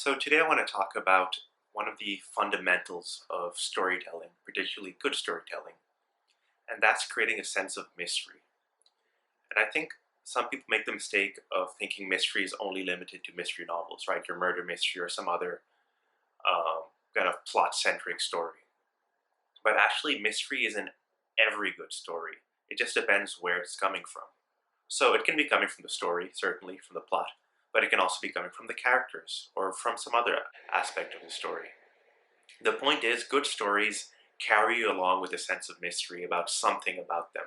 So today I want to talk about one of the fundamentals of storytelling, particularly good storytelling, and that's creating a sense of mystery. And I think some people make the mistake of thinking mystery is only limited to mystery novels, right? Your murder mystery or some other kind of plot-centric story. But actually, mystery is in every good story. It just depends where it's coming from. So it can be coming from the story, certainly from the plot, but it can also be coming from the characters or from some other aspect of the story. The point is, good stories carry you along with a sense of mystery about something about them.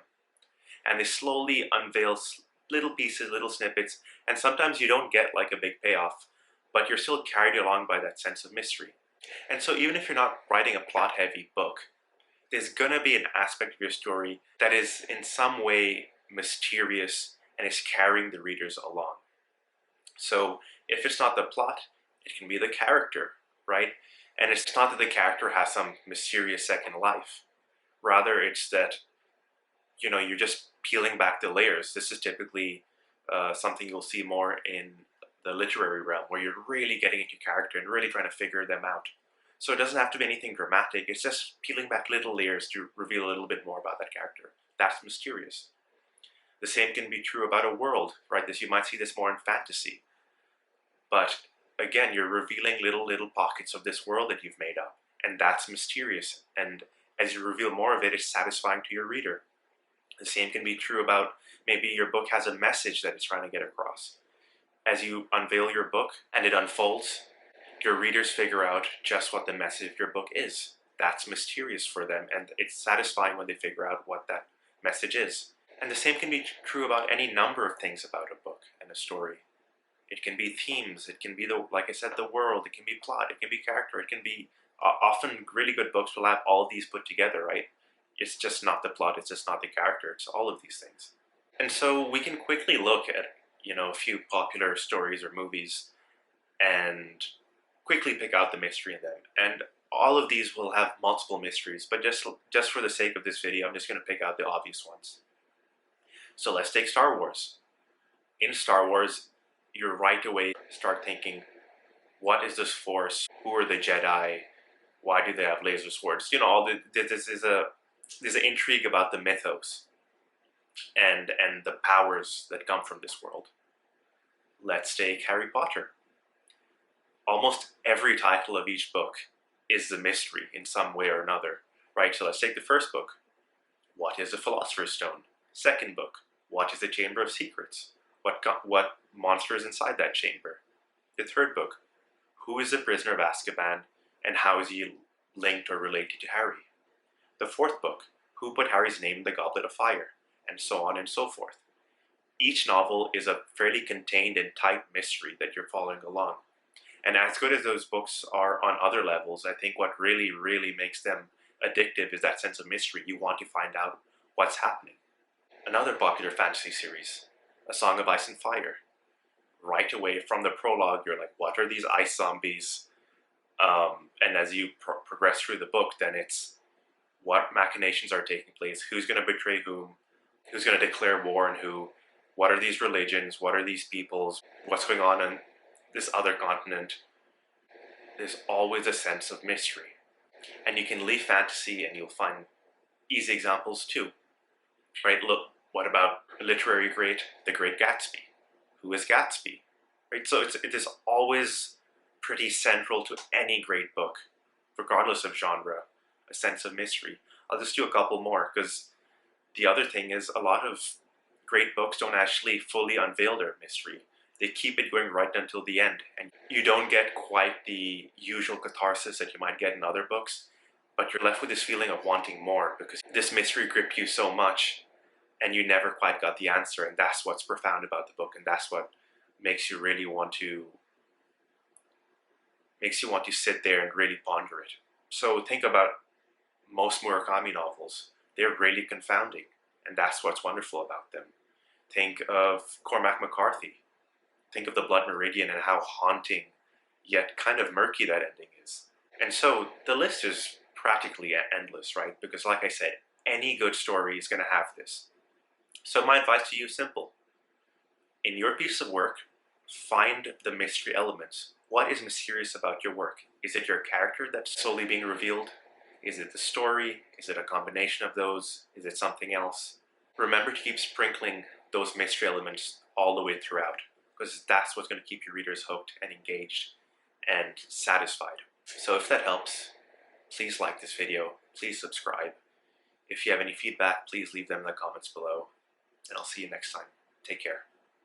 And they slowly unveil little pieces, little snippets, and sometimes you don't get like a big payoff, but you're still carried along by that sense of mystery. And so even if you're not writing a plot-heavy book, there's gonna be an aspect of your story that is in some way mysterious and is carrying the readers along. So if it's not the plot, it can be the character, right? And it's not that the character has some mysterious second life. Rather, it's that, you're just peeling back the layers. This is typically something you'll see more in the literary realm, where you're really getting into character and really trying to figure them out. So it doesn't have to be anything dramatic. It's just peeling back little layers to reveal a little bit more about that character. That's mysterious. The same can be true about a world, right? This, you might see this more in fantasy. But again, you're revealing little pockets of this world that you've made up, and that's mysterious. And as you reveal more of it, it's satisfying to your reader. The same can be true about maybe your book has a message that it's trying to get across. As you unveil your book and it unfolds, your readers figure out just what the message of your book is. That's mysterious for them, and it's satisfying when they figure out what that message is. And the same can be true about any number of things about a book and a story. It can be themes, it can be, like I said, the world, it can be plot, it can be character, it can be, often really good books will have all of these put together, right? It's just not the plot, it's just not the character, it's all of these things. And so we can quickly look at, a few popular stories or movies and quickly pick out the mystery in them. And all of these will have multiple mysteries, but just for the sake of this video, I'm just going to pick out the obvious ones. So let's take Star Wars. In Star Wars, you right away start thinking, what is this Force? Who are the Jedi? Why do they have laser swords? There's an intrigue about the mythos and the powers that come from this world. Let's take Harry Potter. Almost every title of each book is the mystery in some way or another, right? So let's take the first book. What is the Philosopher's Stone? Second book. What is the Chamber of Secrets? What monster is inside that chamber? The third book. Who is the prisoner of Azkaban, and how is he linked or related to Harry? The fourth book. Who put Harry's name in the Goblet of Fire? And so on and so forth. Each novel is a fairly contained and tight mystery that you're following along. And as good as those books are on other levels, I think what really makes them addictive is that sense of mystery. You want to find out what's happening. Another popular fantasy series, A Song of Ice and Fire. Right away from the prologue, you're like, what are these ice zombies? And as you progress through the book, then it's what machinations are taking place, who's going to betray whom, who's going to declare war on who, what are these religions, what are these peoples, what's going on in this other continent. There's always a sense of mystery. And you can leave fantasy and you'll find easy examples too. Right, look, what about a literary great, The Great Gatsby? Who is Gatsby? Right, so it is always pretty central to any great book, regardless of genre, a sense of mystery. I'll just do a couple more, because the other thing is a lot of great books don't actually fully unveil their mystery. They keep it going right until the end, and you don't get quite the usual catharsis that you might get in other books, but you're left with this feeling of wanting more, because this mystery gripped you so much, and you never quite got the answer, and that's what's profound about the book, and that's what makes you really want to sit there and really ponder it. So think about most Murakami novels. They're really confounding, and that's what's wonderful about them. Think of Cormac McCarthy. Think of The Blood Meridian and how haunting yet kind of murky that ending is. And so the list is practically endless, right? Because like I said, any good story is going to have this. So my advice to you is simple. In your piece of work, find the mystery elements. What is mysterious about your work? Is it your character that's slowly being revealed? Is it the story? Is it a combination of those? Is it something else? Remember to keep sprinkling those mystery elements all the way throughout, because that's what's going to keep your readers hooked and engaged and satisfied. So if that helps, please like this video, please subscribe. If you have any feedback, please leave them in the comments below, and I'll see you next time. Take care.